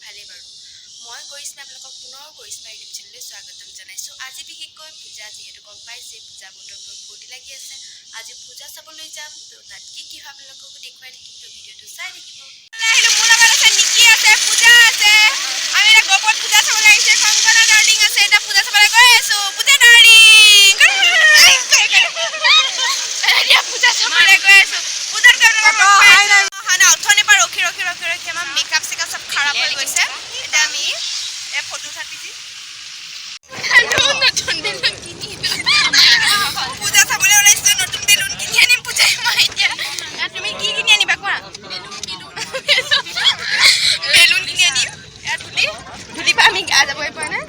ভালেই বাৰু মই কৰিশ্মা আপোনালোকক পুনৰ কৰিশ্মা ইউটিউব চেনেললৈ স্বাগতম জনাইছোঁ আজি বিশেষকৈ পূজা যিহেতু গম পাইছে পূজা বতৰবোৰ ফূৰ্তি লাগি আছে আজি পূজা চাবলৈ যাম তো তাত কি হয় আপোনালোককো দেখুৱাই থাকিম তো ভিডিঅ'টো চাই থাকিব আহিলোঁ মোৰ লগত আছে নিকি আছে পূজা আছে আমি এটা গ্ৰুপত পূজা চাবলৈ আহিছে কংকনা ডাৰ্লিং আছে এটা পূজা চাবলৈ গৈ আছোঁ পূজা ডাৰ্লিং এতিয়া পূজা চাবলৈ গৈ আছোঁ পূজাৰ কাৰণে অথনিৰ পৰা ৰখি আমাৰ মেকআপ চেকআপ চব খাৰাপ হৈ গৈছে এতিয়া আমি ফটো উঠাত পিছি পূজা চাবলৈ ওলাইছোঁ নতুন বেলুন কিনি আনিম পূজাই মই এতিয়া তুমি কি কিনি আনিবা কোৱা বেলুন কিনি আনিম ধূলি পৰা আমি গা যাবই পৰা নাই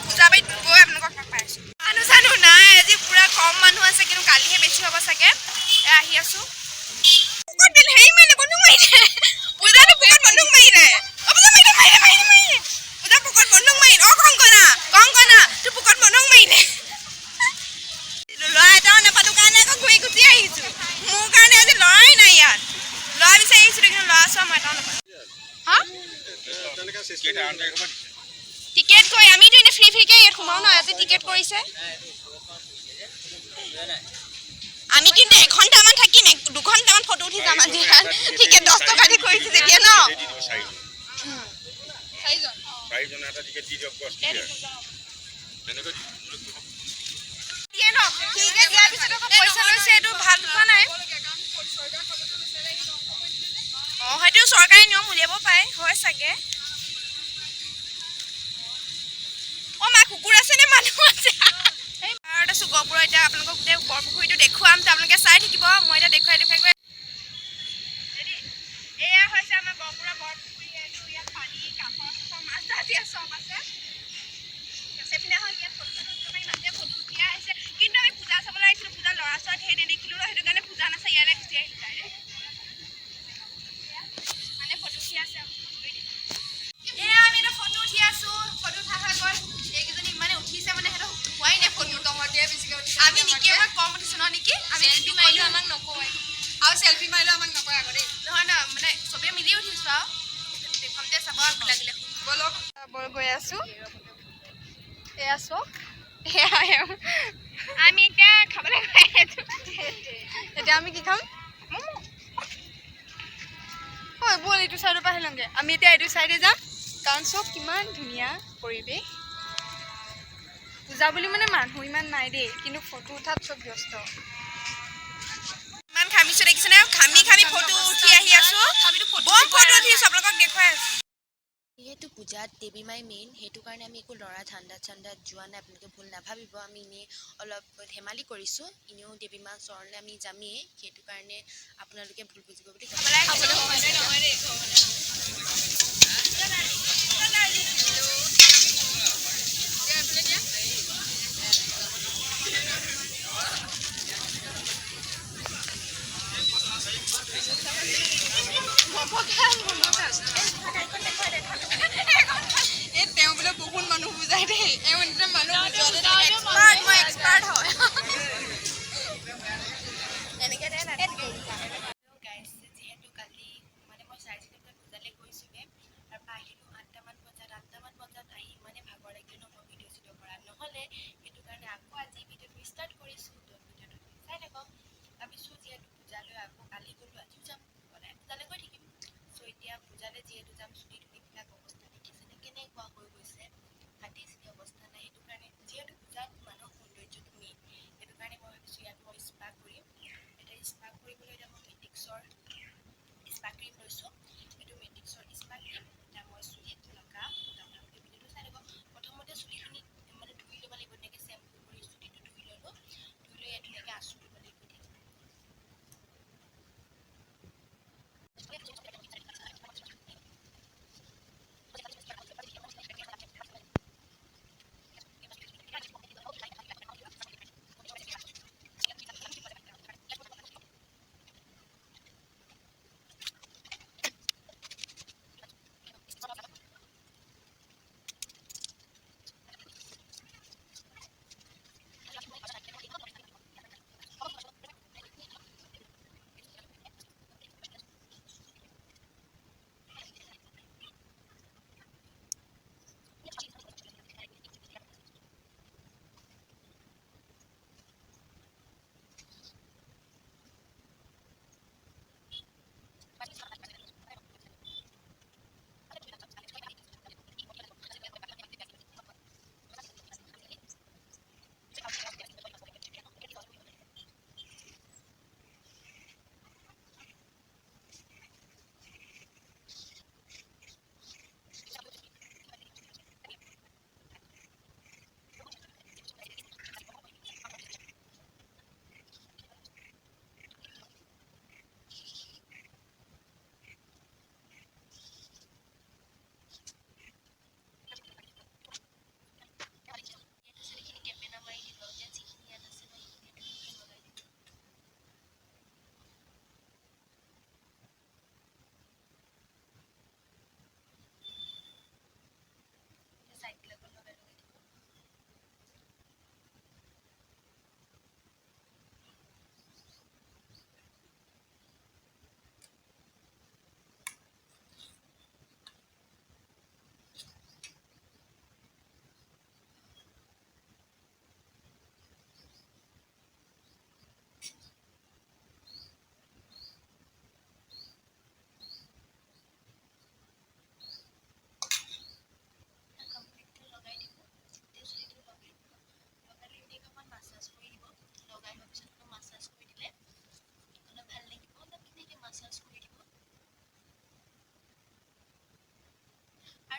পূজা বাৰীত গৈ আপোনালোকক লগ পাই আছোঁ মানুহ চানুহ নাই আজি পুৰা কম মানুহ আছে কিন্তু কালিহে বেছি হ'ব চাগে আহি আছোঁ টিকেট কৈ আমিতো এনে ফ্ৰীকে ইয়াত সোমাও ন আজি টিকেট কৰিছে আমি কিন্তু এঘণ্টামান থাকিম 2 ঘণ্টামান ফটো উঠি যাম আজি টিকেট 10 টকা দি কৰিছে যেতিয়া ন হয়তো চৰকাৰী নিয়ম উলিয়াব পাৰে হয় চাগে মা কুকুৰ আছে নে মানুহ আছে পাহাৰত আছোঁ গহপুৰৰ এতিয়া আপোনালোকক গোটেই বৰপুখুৰীটো দেখুৱাম তো আপোনালোকে চাই থাকিব মই এতিয়া দেখুৱাই গৈ এয়া হৈছে আমাৰ গহপুৰৰ বৰপুখুৰী এইটো ইয়াত পানী কাঠৰ মাছ জাতি চব আছে সেইপিনে হয় ইয়াত ফটো মাৰি মানুহে ফটো উঠি আহিছে কিন্তু আমি পূজা চাবলৈ আহিছিলোঁ পূজা ল'ৰা ছোৱালী সেই নেদেখিলোঁ সেইটো কাৰণে পূজা নাচাই ইয়ালৈ গুচি আহিলোঁ ডাইৰেক্ট মানে ফটো উঠি আছে এয়া আমি এটা ফটো উঠি আছোঁ ফটো উঠা হৈ গ'ল এইকেইজনী ইমানে উঠিছে মানে সেইটো হোৱাই নাই ফটো কমতে বেছিকৈ উঠিছে আমি নিকি আমাক কম উঠিছোঁ ন নেকি আমি চেলফি মাৰিলোঁ আমাক নকয় আৰু চেলফি মাৰিলেও আমাক নকয় আগতে নহয় ন মানে চবেই মিলি উঠিছোঁ আৰু দেখুৱামতে চাব লাগিলে ব'লক গৈ আছোঁ এয়া চক আমি এতিয়া খাবলৈ গৈ আছোঁ এতিয়া আমি কি খাম ঐ ব'ল এইটো চাইডৰ পৰা আহিলংগে আমি এতিয়া এইটো চাইডে যাম কাৰণ চব কিমান ধুনীয়া পৰিৱেশ পূজা বুলি মানে মানুহ ইমান নাই দেই কিন্তু ফটো উঠাত চব ব্যস্ত ইমান ঘামিছোঁ দেখিছেনে ঘামি ফটো উঠি আহি আছোঁ বম ফটো উঠিছোঁ আপোনালোকক দেখুৱাই আছোঁ যিহেতু পূজাত দেৱী মাই মেইন সেইটো কাৰণে আমি একো ল'ৰা ঠাণ্ডাত যোৱা নাই আপোনালোকে ভুল নাভাবিব আমি এনেই অলপ ধেমালি কৰিছোঁ এনেও দেৱী মাৰ চৰণলৈ আমি যামেই সেইটো কাৰণে আপোনালোকে ভুল বুজিব বুলি তেওঁ বোলে বহুত মানুহ বুজাই দেই এক্সপাৰ্ট হয় এনেকৈ যিহেতু কালি মানে মই 4:30 বজাত পূজালৈ গৈছোঁগৈ তাৰপৰা আহিলোঁ 8টামান বজাত আহি ইমানে ভাগৰ লাগিল ন মই ভিডিঅ' চিডিঅ' কৰা নহ'লে সেইটো কাৰণে আকৌ আজি ভিডিঅ'টো ষ্টাৰ্ট কৰিছোঁ তো ভিডিঅ'টো চাই থাকক ভাবিছোঁ যিহেতু পূজালৈ আকৌ কালি গ'লোঁ আজিও যাম সদায় পূজালৈ গৈ থাকিম চ' এতিয়া পূজালৈ যিহেতু যাম চুলিবিলাক অৱস্থা দেখিছেনে কেনেকুৱা হৈ গৈছে ফাটি চিটি অৱস্থা নাই সেইটো কাৰণে যিহেতু পূজাত মানুহৰ সৌন্দৰ্যটো মেইন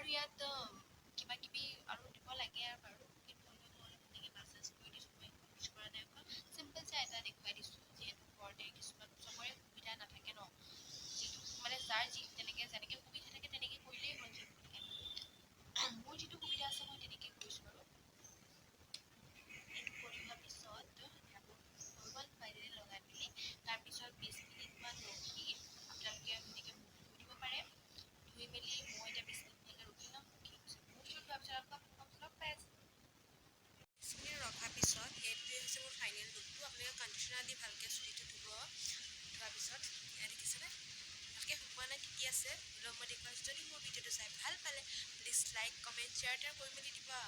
ইয়াত কিবা কিবি আৰু দিব লাগে আৰু বাৰু কিন্তু মই তেনেকৈ মাছাজ কৰি দিছোঁ মই ইউজ কৰা নাই অকল চিম্পল চাই এটা দেখুৱাই দিছোঁ যিহেতু ঘৰতে কিছুমান চবৰে সুবিধা নাথাকে ন যিটো মানে যাৰ যেনেকৈ সুবিধা থাকে তেনেকৈ কৰিলেই হ'ল মোৰ যিটো সুবিধা আছে মই তেনেকৈ কৰিছোঁ বাৰু এইটো কৰি হোৱাৰ পিছত হৈ গ'ল বাইদেৱে লগাই মেলি তাৰপিছত 20 মিনিটমান ৰখি আপোনালোকে ধুনীয়াকৈ মুখ ধুই দিব পাৰে ধুই মেলি মই এতিয়া 20 মিনিট ৰখি ল'ম মুখ চুখ ধোৱাৰ পিছত আপোনালোকক লগ পাই আছোঁ 20 মিনিট ৰখাৰ পিছত এইটোৱে হৈছে মোৰ ফাইনেল লুকটো আপোনালোকে কণ্ডিশ্যনাৰ দি ভালকৈ চুলিটো ধোৱাৰ পিছত এয়া দেখিছেনে ভালকৈ শুকোৱা নাই ঠিকে আছে হ'লেও মই দেখুৱাইছোঁ যদি মোৰ ভিডিঅ'টো চাই ভাল পালে প্লিজ লাইক কমেণ্ট শ্বেয়াৰ কৰি মেলি দিবা